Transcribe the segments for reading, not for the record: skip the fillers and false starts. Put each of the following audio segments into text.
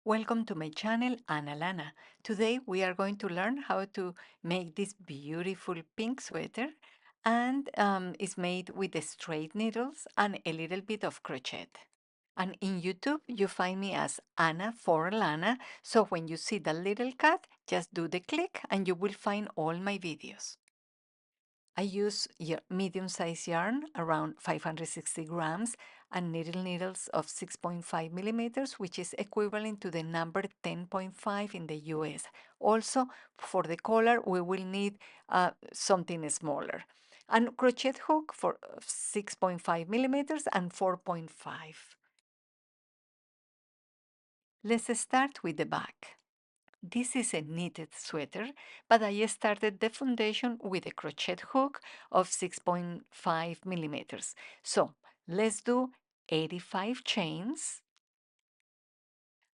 Welcome to my channel, Ana Lana. Today we are going to learn how to make this beautiful pink sweater and it's made with the straight needles and a little bit of crochet. And in YouTube you find me as Ana for Lana, so when you see the little cat, just do the click and you will find all my videos. I use medium-sized yarn, around 560 grams, and knitting needles of 6.5 millimeters, which is equivalent to the number 10.5 in the US. Also, for the collar, we will need something smaller. And crochet hook for 6.5 millimeters and 4.5. Let's start with the back. This is a knitted sweater, but I started the foundation with a crochet hook of 6.5 millimeters. So let's do 85 chains.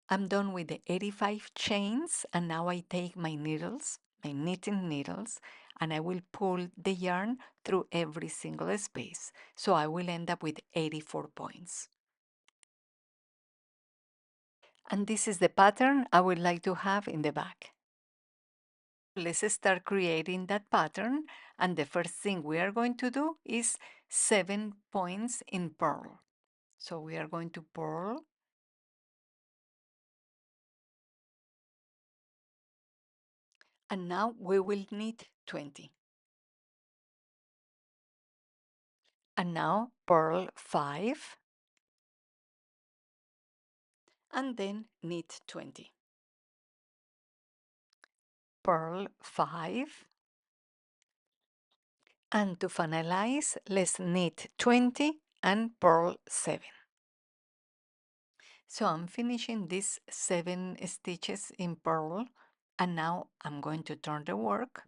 I'm done with the 85 chains, and now I take my needles, my knitting needles, and I will pull the yarn through every single space. So I will end up with 84 points. And this is the pattern I would like to have in the back. Let's start creating that pattern, and the first thing we are going to do is 7 points in purl. So we are going to purl, and now we will knit 20. And now purl 5, and then knit 20. Purl 5, and to finalize, let's knit 20 and purl 7. So I'm finishing these 7 stitches in purl, and now I'm going to turn the work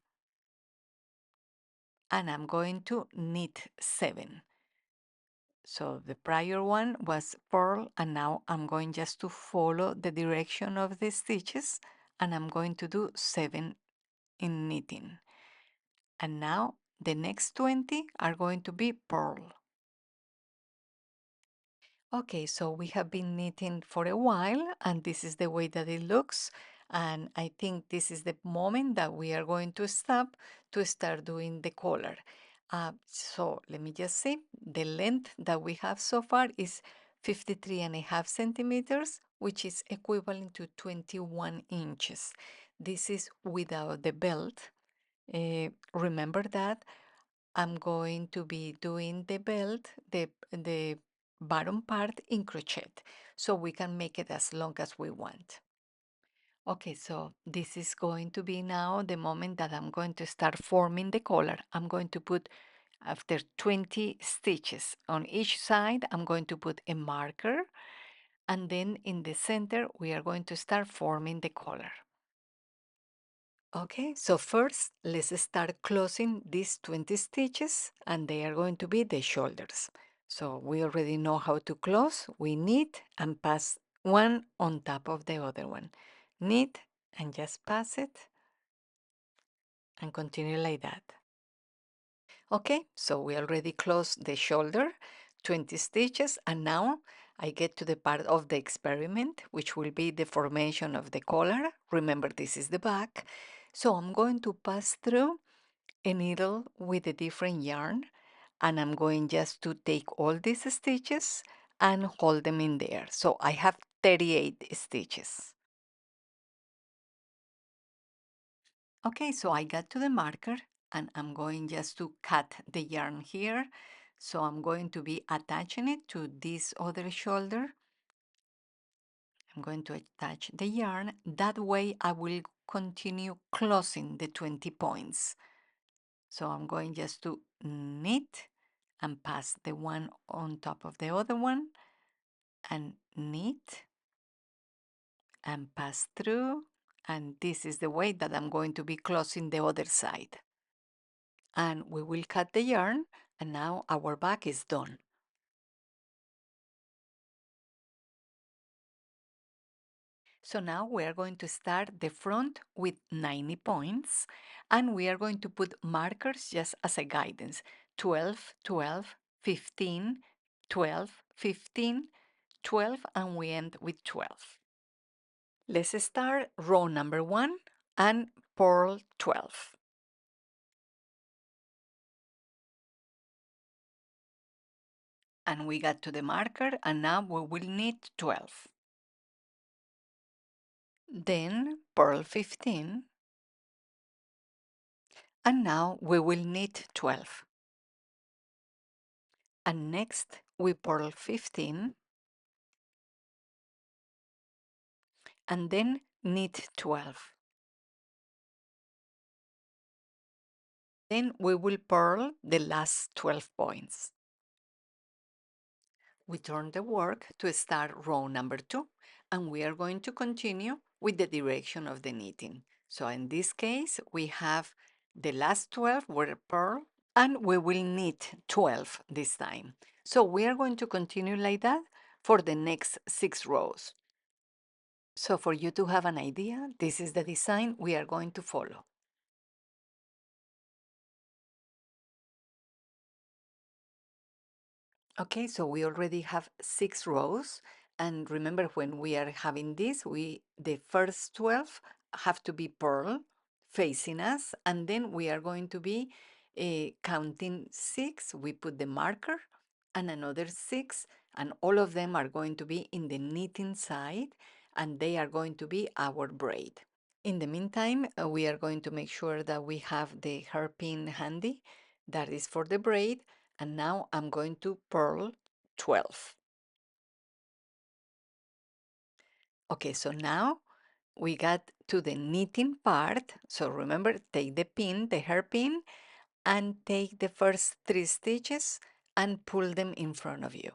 and I'm going to knit 7. So the prior one was purl, and now I'm going just to follow the direction of the stitches, and I'm going to do 7 in knitting. And now the next 20 are going to be purl. Okay, so we have been knitting for a while, and this is the way that it looks. And I think this is the moment that we are going to stop to start doing the collar. So let me just see. The length that we have so far is 53.5 centimeters, which is equivalent to 21 inches. This is without the belt. Remember that I'm going to be doing the belt, the bottom part in crochet, so we can make it as long as we want. Okay, so this is going to be now the moment that I'm going to start forming the collar. I'm going to put, after 20 stitches on each side, I'm going to put a marker, and then in the center, we are going to start forming the collar. Okay, so first let's start closing these 20 stitches, and they are going to be the shoulders. So we already know how to close. We knit and pass one on top of the other one. Knit and just pass it and continue like that. Okay, so we already closed the shoulder, 20 stitches, and now I get to the part of the experiment, which will be the formation of the collar. Remember, this is the back. So I'm going to pass through a needle with a different yarn, and I'm going just to take all these stitches and hold them in there. So I have 38 stitches. Okay, so I got to the marker, and I'm going just to cut the yarn here. So I'm going to be attaching it to this other shoulder. I'm going to attach the yarn. That way I will continue closing the 20 points. So I'm going just to knit and pass the one on top of the other one, and knit and pass through. And this is the way that I'm going to be closing the other side. And we will cut the yarn, and now our back is done. So now we are going to start the front with 90 points, and we are going to put markers just as a guidance: 12, 12, 15, 12, 15, 12, and we end with 12. Let's start row number 1 and purl 12. And we got to the marker, and now we will need 12. Then purl 15, and now we will need 12. And next we purl 15, and then knit 12. Then we will purl the last 12 points. We turn the work to start row number 2, and we are going to continue with the direction of the knitting. So in this case, we have the last 12 were purl, and we will knit 12 this time. So we are going to continue like that for the next 6 rows. So for you to have an idea, this is the design we are going to follow. Okay, so we already have 6 rows. And remember, when we are having this, the first 12 have to be purl facing us. And then we are going to be counting 6. We put the marker and another 6. And all of them are going to be in the knitting side. And they are going to be our braid. In the meantime, we are going to make sure that we have the hairpin handy. That is for the braid. And now I'm going to purl 12. Okay, so now we got to the knitting part. So remember, take the pin, the hairpin, and take the first 3 stitches and pull them in front of you,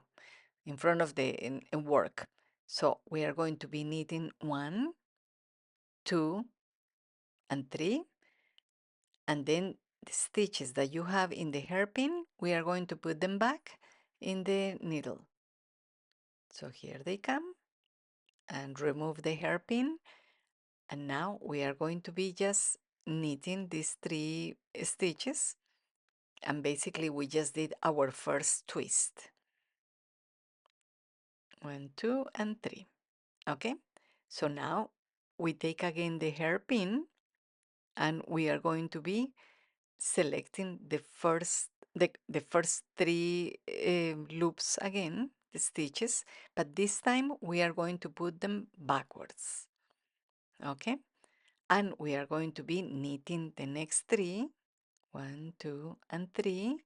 in front of the work. So we are going to be knitting 1, 2, and 3. And then the stitches that you have in the hairpin, we are going to put them back in the needle. So here they come, and remove the hairpin. And now we are going to be just knitting these 3 stitches. And basically we just did our first twist. 1, 2, and 3. Okay, so now we take again the hairpin, and we are going to be selecting the first 3 loops again, the stitches, but this time we are going to put them backwards. Okay, and we are going to be knitting the next 3, 1, 2, and 3,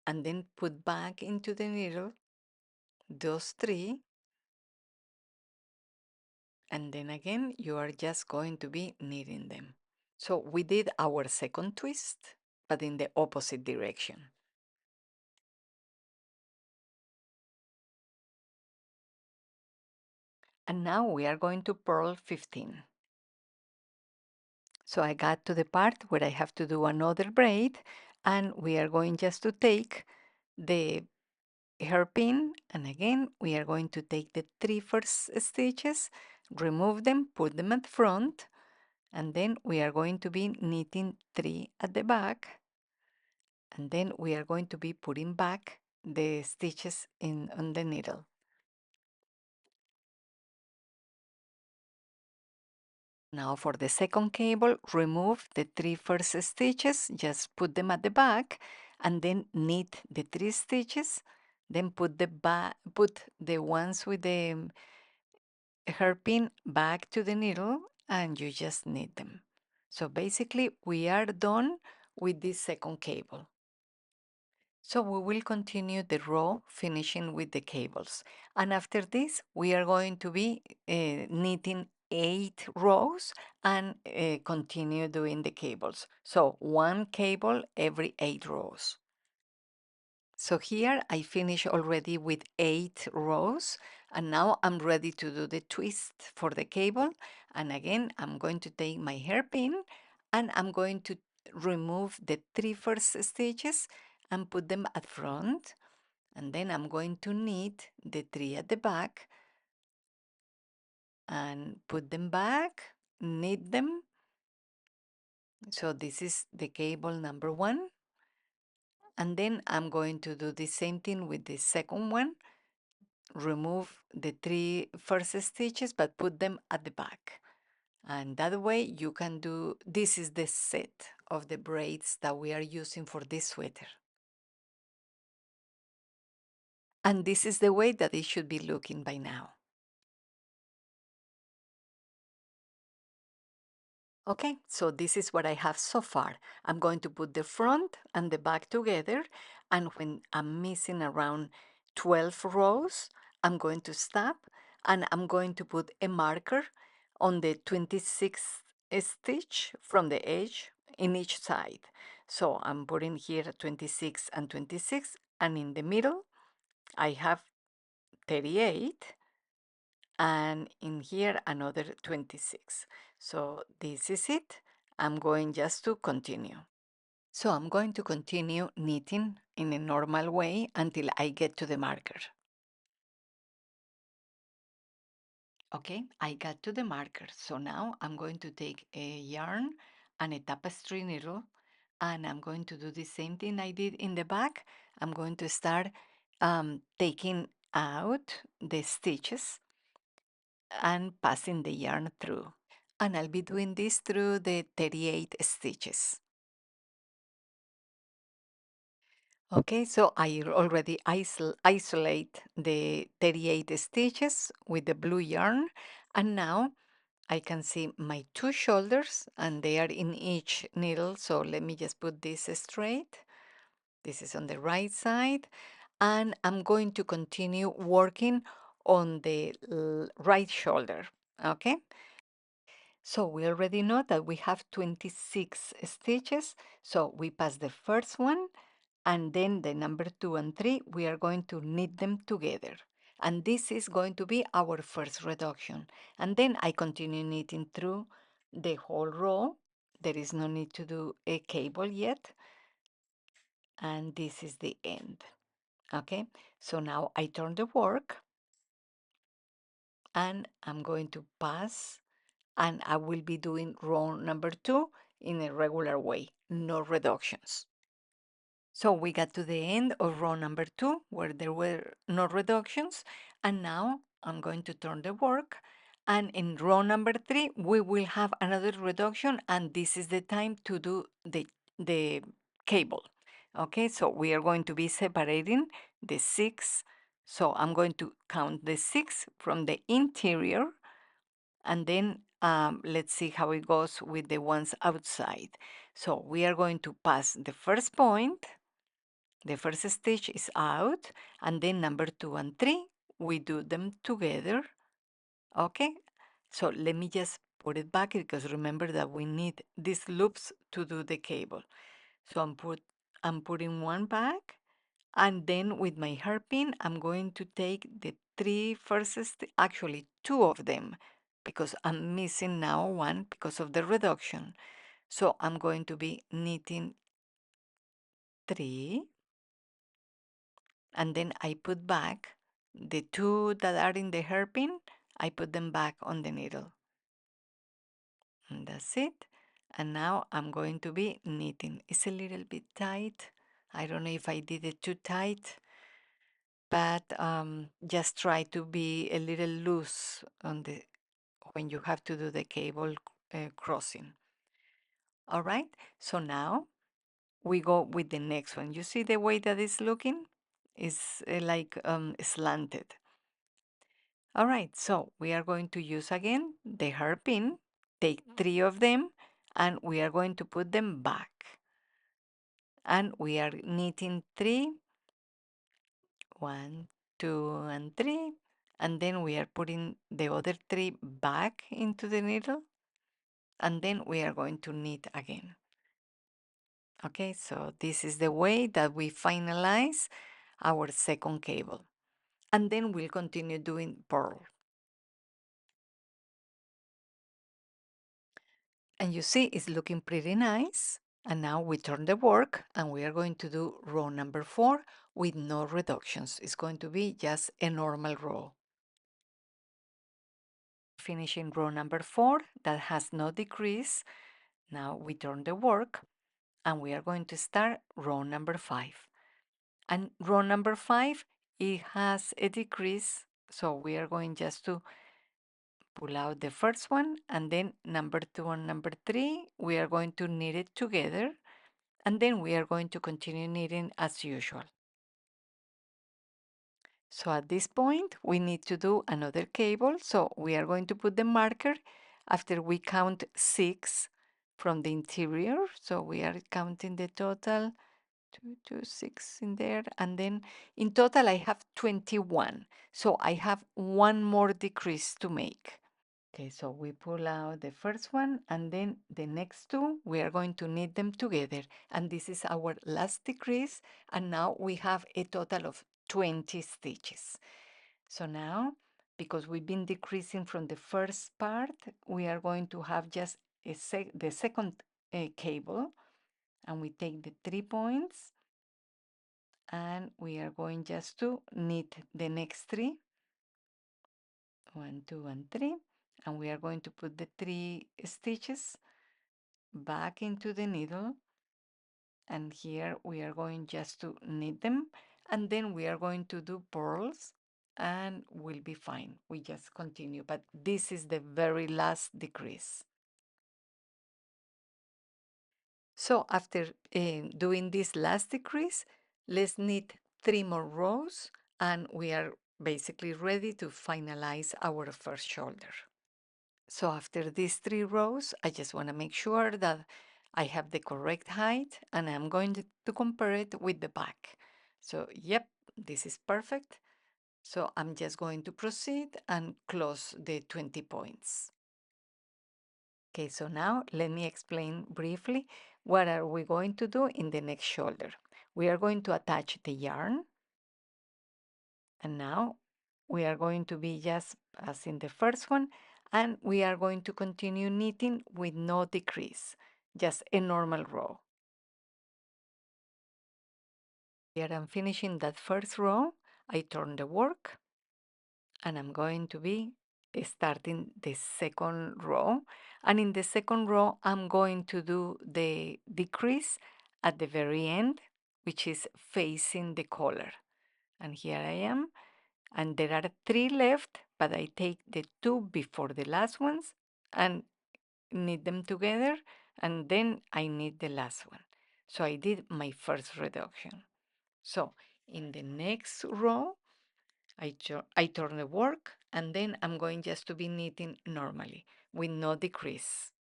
and then put back into the needle those 3, and then again you are just going to be knitting them. So we did our second twist, but in the opposite direction. And now we are going to purl 15. So I got to the part where I have to do another braid, and we are going just to take the hairpin, and again we are going to take the 3 first stitches, remove them, put them at front, and then we are going to be knitting 3 at the back, and then we are going to be putting back the stitches in on the needle. Now for the second cable, remove the 3 first stitches, just put them at the back, and then knit the 3 stitches, then put the ones with the hairpin back to the needle, and you just knit them. So basically we are done with this second cable. So we will continue the row, finishing with the cables. And after this, we are going to be knitting 8 rows and continue doing the cables. So 1 cable every 8 rows. So here I finish already with 8 rows, and now I'm ready to do the twist for the cable. And again, I'm going to take my hairpin, and I'm going to remove the 3 first stitches and put them at front. And then I'm going to knit the 3 at the back and put them back, knit them. So this is the cable number 1. And then I'm going to do the same thing with the second one. remove the three first stitches, but put them at the back. And that way you can do, this is the set of the braids that we are using for this sweater. And this is the way that it should be looking by now. Okay, so this is what I have so far. I'm going to put the front and the back together, and when I'm missing around 12 rows, I'm going to stop and I'm going to put a marker on the 26th stitch from the edge in each side. So I'm putting here 26 and 26, and in the middle I have 38, and in here another 26. So this is it. I'm going just to continue. So I'm going to continue knitting in a normal way until I get to the marker. Okay, I got to the marker. So now I'm going to take a yarn and a tapestry needle, and I'm going to do the same thing I did in the back. I'm going to start taking out the stitches and passing the yarn through. And I'll be doing this through the 38 stitches. Okay, so I already isolate the 38 stitches with the blue yarn, and now I can see my two shoulders and they are in each needle. So let me just put this straight. This is on the right side, and I'm going to continue working on the right shoulder. Okay, so we already know that we have 26 stitches. So we pass the first one, and then the number 2 and 3, we are going to knit them together. And this is going to be our first reduction. And then I continue knitting through the whole row. There is no need to do a cable yet. And this is the end. Okay, so now I turn the work and I'm going to pass, and I will be doing row number 2 in a regular way, no reductions. So we got to the end of row number 2 where there were no reductions, and now I'm going to turn the work, and in row number 3 we will have another reduction, and this is the time to do the cable. Okay, so we are going to be separating the 6. So I'm going to count the 6 from the interior, and then let's see how it goes with the ones outside. So we are going to pass the first point, the first stitch is out, and then number 2 and 3, we do them together. Okay, so let me just put it back because remember that we need these loops to do the cable. So I'm putting one back, and then with my hairpin, I'm going to take the three first, actually two of them, because I'm missing now one because of the reduction. So I'm going to be knitting 3, and then I put back the 2 that are in the hairpin. I put them back on the needle. And that's it. And now I'm going to be knitting. It's a little bit tight. I don't know if I did it too tight, but just try to be a little loose on the when you have to do the cable crossing. All right, so now we go with the next one. You see the way that it's looking? It's like slanted. All right, so we are going to use again the hairpin, take 3 of them, and we are going to put them back. And we are knitting 3, 1, 2, and 3, and then we are putting the other 3 back into the needle, and then we are going to knit again. Okay, so this is the way that we finalize our second cable. And then we'll continue doing purl. And you see it's looking pretty nice. And now we turn the work and we are going to do row number 4 with no reductions. It's going to be just a normal row. Finishing row number 4 that has no decrease. Now we turn the work and we are going to start row number 5. And row number 5, it has a decrease, so we are going just to pull out the first one, and then number 2 and number 3, we are going to knit it together, and then we are going to continue knitting as usual. So at this point, we need to do another cable. So we are going to put the marker after we count 6 from the interior. So we are counting the total, 2, 2, 6 in there. And then in total, I have 21. So I have one more decrease to make. Okay, so we pull out the first one, and then the next two, we are going to knit them together. And this is our last decrease, and now we have a total of 20 stitches. So now, because we've been decreasing from the first part, we are going to have just the second cable, and we take the 3 points, and we are going just to knit the next 3. 1, 2, and 3, and we are going to put the 3 stitches back into the needle, and here we are going just to knit them, and then we are going to do purls, and we'll be fine. We just continue, but this is the very last decrease. So after doing this last decrease, let's knit 3 more rows, and we are basically ready to finalize our first shoulder. So after these 3 rows, I just want to make sure that I have the correct height, and I'm going to compare it with the back. So yep, this is perfect. So I'm just going to proceed and close the 20 points. Okay, so now let me explain briefly what are we going to do in the next shoulder. We are going to attach the yarn, and now we are going to be just as in the first one, and we are going to continue knitting with no decrease, just a normal row. Here I'm finishing that first row. I turn the work, and I'm going to be starting the second row. And in the second row, I'm going to do the decrease at the very end, which is facing the collar. And here I am. And there are 3 left, but I take the 2 before the last ones and knit them together, and then I knit the last one. So I did my first reduction. So in the next row, I turn the work, and then I'm going just to be knitting normally with no decrease.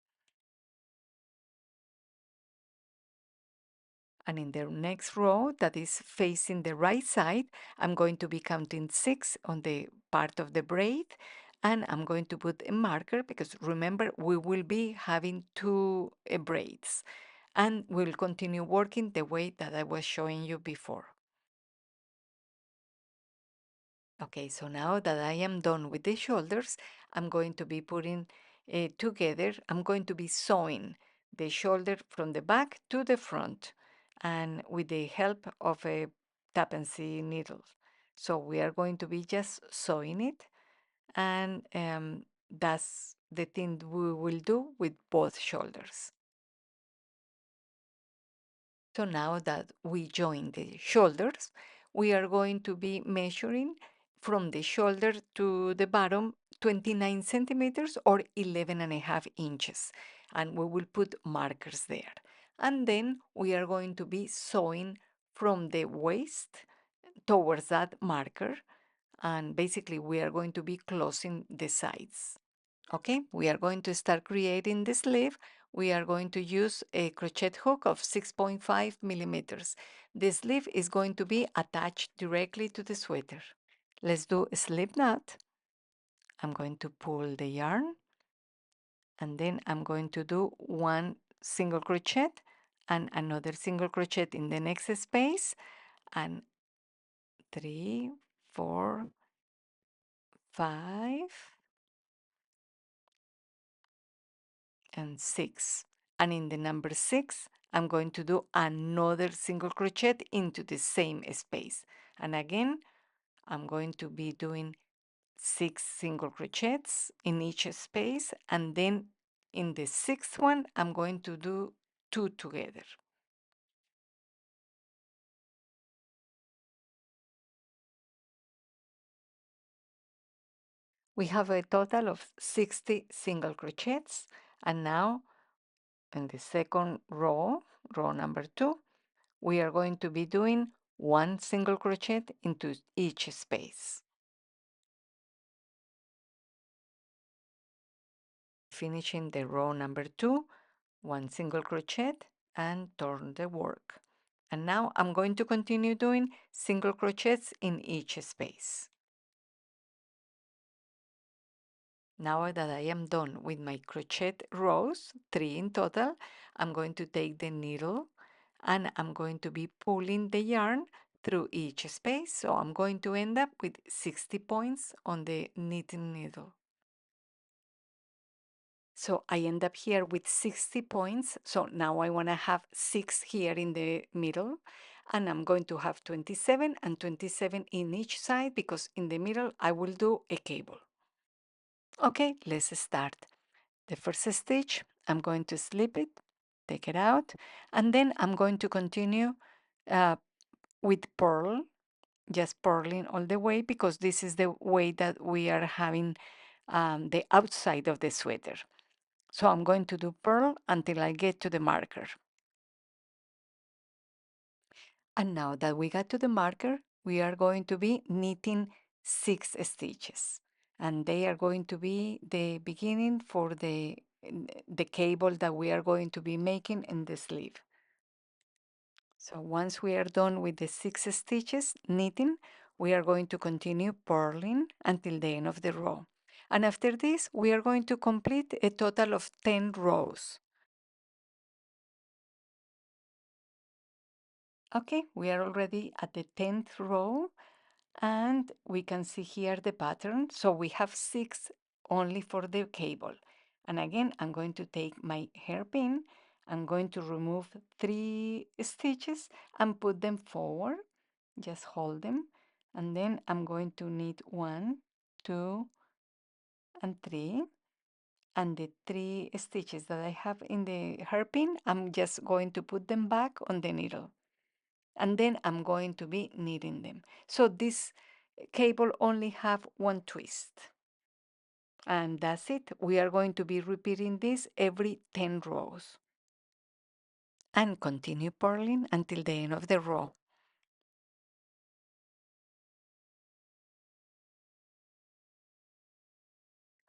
And in the next row that is facing the right side, I'm going to be counting 6 on the part of the braid, and I'm going to put a marker because remember we will be having 2 braids, and we'll continue working the way that I was showing you before. Okay, so now that I am done with the shoulders, I'm going to be putting together, I'm going to be sewing the shoulder from the back to the front, and with the help of a tapency needle. So we are going to be just sewing it, and that's the thing we will do with both shoulders. So now that we join the shoulders, we are going to be measuring from the shoulder to the bottom 29 centimeters or 11 and a half inches. And we will put markers there. And then we are going to be sewing from the waist towards that marker. And basically we are going to be closing the sides. Okay, we are going to start creating the sleeve. We are going to use a crochet hook of 6.5 millimeters. The sleeve is going to be attached directly to the sweater. Let's do a slip knot. I'm going to pull the yarn, and then I'm going to do 1 single crochet and another single crochet in the next space, and 3, 4, 5, and 6. And in the number 6, I'm going to do another single crochet into the same space. And again, I'm going to be doing 6 single crochets in each space. And then in the 6th one, I'm going to do 2 together. We have a total of 60 single crochets, and now in the second row, row number 2, we are going to be doing one single crochet into each space. Finishing the row number 2, one single crochet and turn the work. And now I'm going to continue doing single crochets in each space. Now that I am done with my crochet rows, 3 in total, I'm going to take the needle and I'm going to be pulling the yarn through each space. So I'm going to end up with 60 points on the knitting needle. So I end up here with 60 points. So now I want to have 6 here in the middle, and I'm going to have 27 and 27 in each side because in the middle I will do a cable. Okay, let's start. The first stitch, I'm going to slip it, take it out, and then I'm going to continue uh, with purl, just purling all the way because this is the way that we are having the outside of the sweater. So I'm going to do purl until I get to the marker. And now that we got to the marker, we are going to be knitting 6 stitches. And they are going to be the beginning for the cable that we are going to be making in the sleeve. So once we are done with the 6 stitches knitting, we are going to continue purling until the end of the row. And after this, we are going to complete a total of 10 rows. Okay, we are already at the 10th row and we can see here the pattern. So we have 6 only for the cable. And again, I'm going to take my hairpin, I'm going to remove 3 stitches and put them forward. Just hold them. And then I'm going to knit 1, 2, and 3. And the 3 stitches that I have in the hairpin, I'm just going to put them back on the needle. And then I'm going to be knitting them. So this cable only have one twist. And that's it. We are going to be repeating this every 10 rows. And continue purling until the end of the row.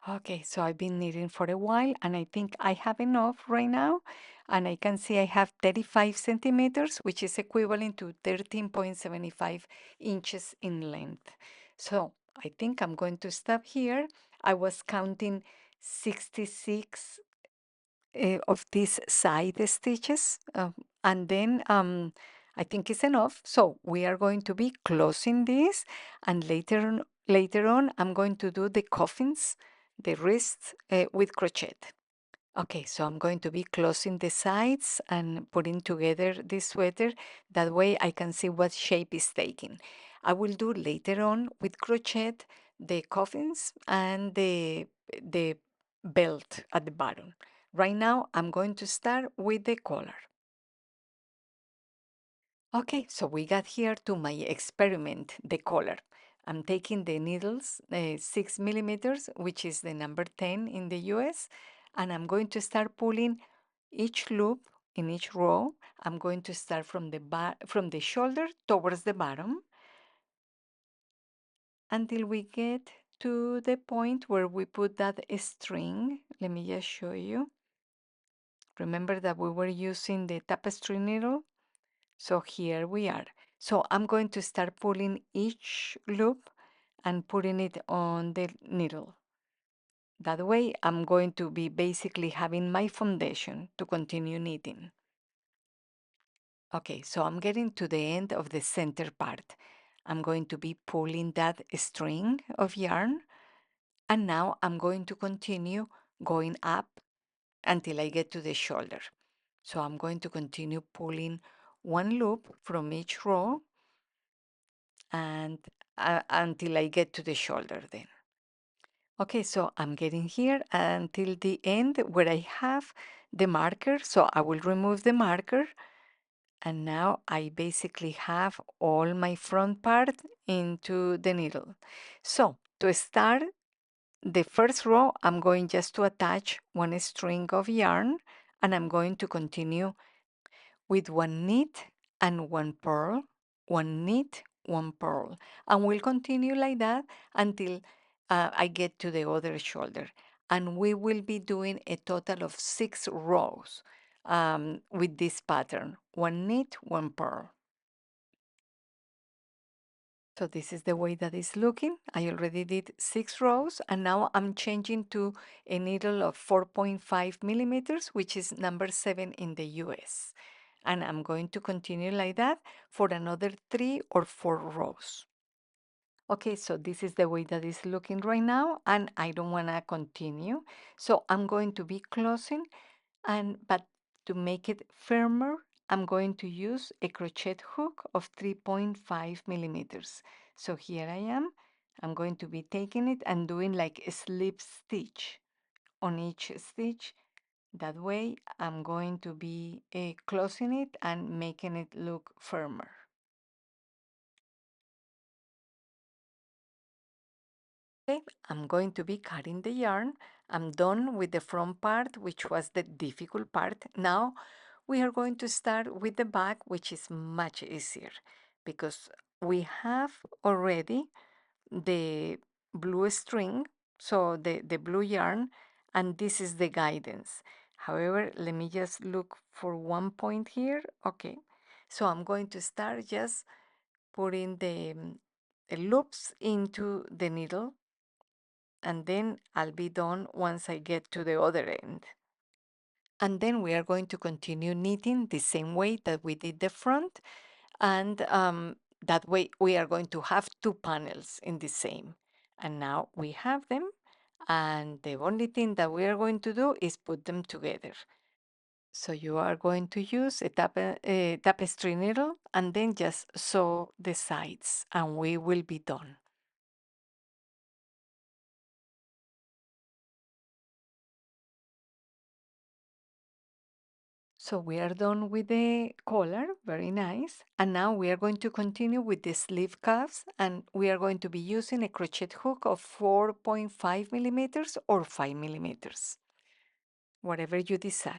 Okay, so I've been knitting for a while and I think I have enough right now. And I can see I have 35 centimeters, which is equivalent to 13.75 inches in length. So I think I'm going to stop here. I was counting 66 of these side stitches and then I think it's enough. So we are going to be closing this and later on I'm going to do the coffins, the wrists with crochet. Okay, so I'm going to be closing the sides and putting together this sweater. That way I can see what shape is taking. I will do later on with crochet the coffins and the belt at the bottom. Right now I'm going to start with the collar. Okay, so we got here to my experiment, the collar. I'm taking the needles, 6 millimeters, which is the number 10 in the US, and I'm going to start pulling each loop in each row. I'm going to start from the shoulder towards the bottom until we get to the point where we put that string. Let me just show you. Remember that we were using the tapestry needle? So here we are. So I'm going to start pulling each loop and putting it on the needle. That way I'm going to be basically having my foundation to continue knitting. Okay, so I'm getting to the end of the center part. I'm going to be pulling that string of yarn and now I'm going to continue going up until I get to the shoulder. So I'm going to continue pulling one loop from each row and until I get to the shoulder then. Okay, so I'm getting here until the end where I have the marker. So I will remove the marker and now I basically have all my front part into the needle. So to start, the first row, I'm going just to attach one string of yarn, and I'm going to continue with one knit and one purl, one knit, one purl. And we'll continue like that until I get to the other shoulder. And we will be doing a total of 6 rows with this pattern, one knit, one purl. So this is the way that it's looking. I already did 6 rows, and now I'm changing to a needle of 4.5 millimeters, which is number 7 in the US. And I'm going to continue like that for another 3 or 4 rows. Okay, so this is the way that it's looking right now, and I don't want to continue. So I'm going to be closing, but to make it firmer, I'm going to use a crochet hook of 3.5 millimeters. So here I am. I'm going to be taking it and doing like a slip stitch on each stitch. That way, I'm going to be closing it and making it look firmer. Okay, I'm going to be cutting the yarn. I'm done with the front part, which was the difficult part. Now we are going to start with the back, which is much easier because we have already the blue string, so the blue yarn, and this is the guidance. However, let me just look for one point here. Okay, so I'm going to start just putting the loops into the needle, and then I'll be done once I get to the other end. And then we are going to continue knitting the same way that we did the front, and that way we are going to have 2 panels in the same. And now we have them, and the only thing that we are going to do is put them together. So you are going to use a tapestry needle and then just sew the sides, and we will be done. So we are done with the collar, very nice. And now we are going to continue with the sleeve cuffs, and we are going to be using a crochet hook of 4.5 millimeters or 5 millimeters, whatever you decide.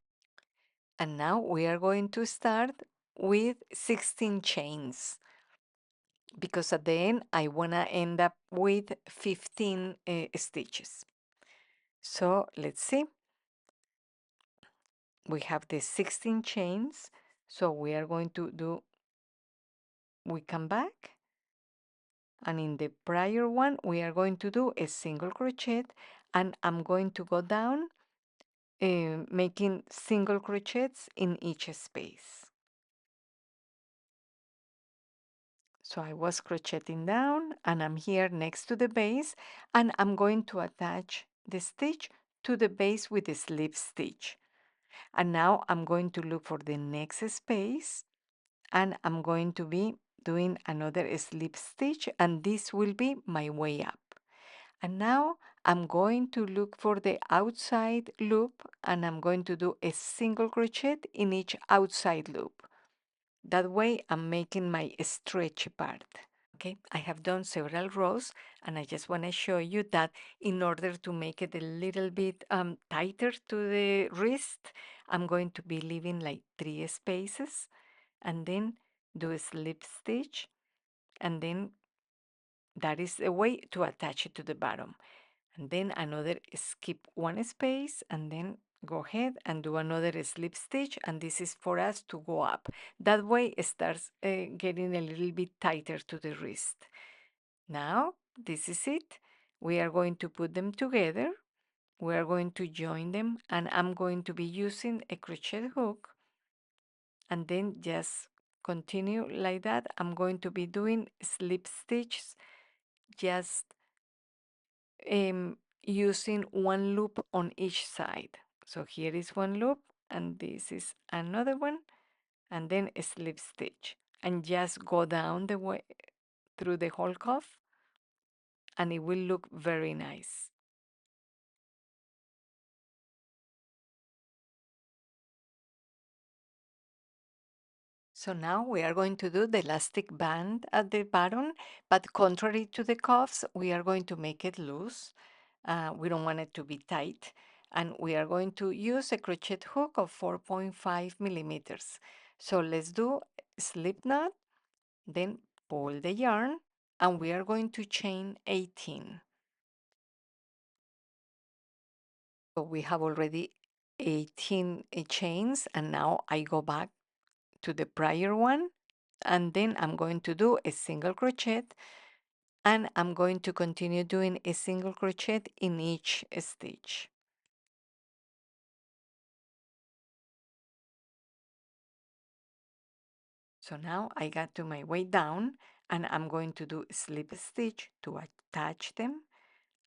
And now we are going to start with 16 chains because at the end I want to end up with 15 stitches. So let's see. We have the 16 chains. So we are going to do, we come back, and in the prior one we are going to do a single crochet, and I'm going to go down making single crochets in each space. So I was crocheting down, and I'm here next to the base, and I'm going to attach the stitch to the base with a slip stitch. And now I'm going to look for the next space, and I'm going to be doing another slip stitch, and this will be my way up. And now I'm going to look for the outside loop, and I'm going to do a single crochet in each outside loop. That way I'm making my stretchy part. Okay, I have done several rows, and I just want to show you that in order to make it a little bit tighter to the wrist, I'm going to be leaving like 3 spaces, and then do a slip stitch, and then that is a way to attach it to the bottom. And then another skip one space, and then go ahead and do another slip stitch, and this is for us to go up. That way it starts getting a little bit tighter to the wrist. Now this is it. We are going to put them together. We are going to join them, and I'm going to be using a crochet hook, and then just continue like that. I'm going to be doing slip stitches, just using one loop on each side. So here is one loop, and this is another one, and then a slip stitch, and just go down the way through the whole cuff, and it will look very nice. So now we are going to do the elastic band at the bottom, but contrary to the cuffs, we are going to make it loose. We don't want it to be tight. And we are going to use a crochet hook of 4.5 millimeters. So let's do slip knot, then pull the yarn, and we are going to chain 18. So we have already 18 chains, and now I go back to the prior one, and then I'm going to do a single crochet, and I'm going to continue doing a single crochet in each stitch. So now I got to my way down, and I'm going to do slip stitch to attach them,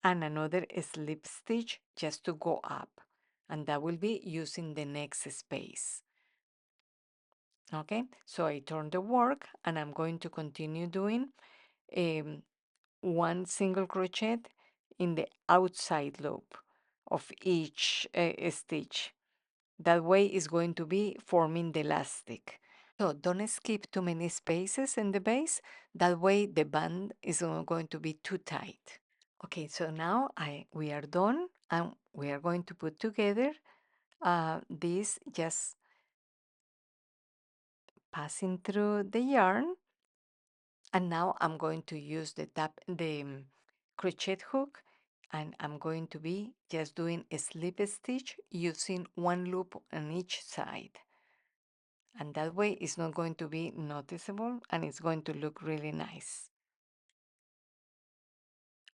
and another slip stitch just to go up, and that will be using the next space. Okay, so I turn the work, and I'm going to continue doing um, one single crochet in the outside loop of each stitch. That way is going to be forming the elastic. So don't skip too many spaces in the base. That way the band is not going to be too tight. Okay, so now we are done, and we are going to put together this, just passing through the yarn. And now I'm going to use the crochet hook, and I'm going to be just doing a slip stitch using one loop on each side. And that way it's not going to be noticeable, and it's going to look really nice.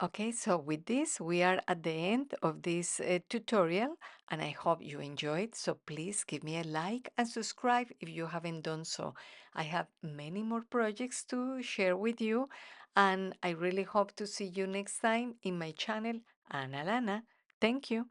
Okay, so with this, we are at the end of this tutorial, and I hope you enjoyed. So please give me a like and subscribe if you haven't done so. I have many more projects to share with you, and I really hope to see you next time in my channel, Ana Lana. Thank you.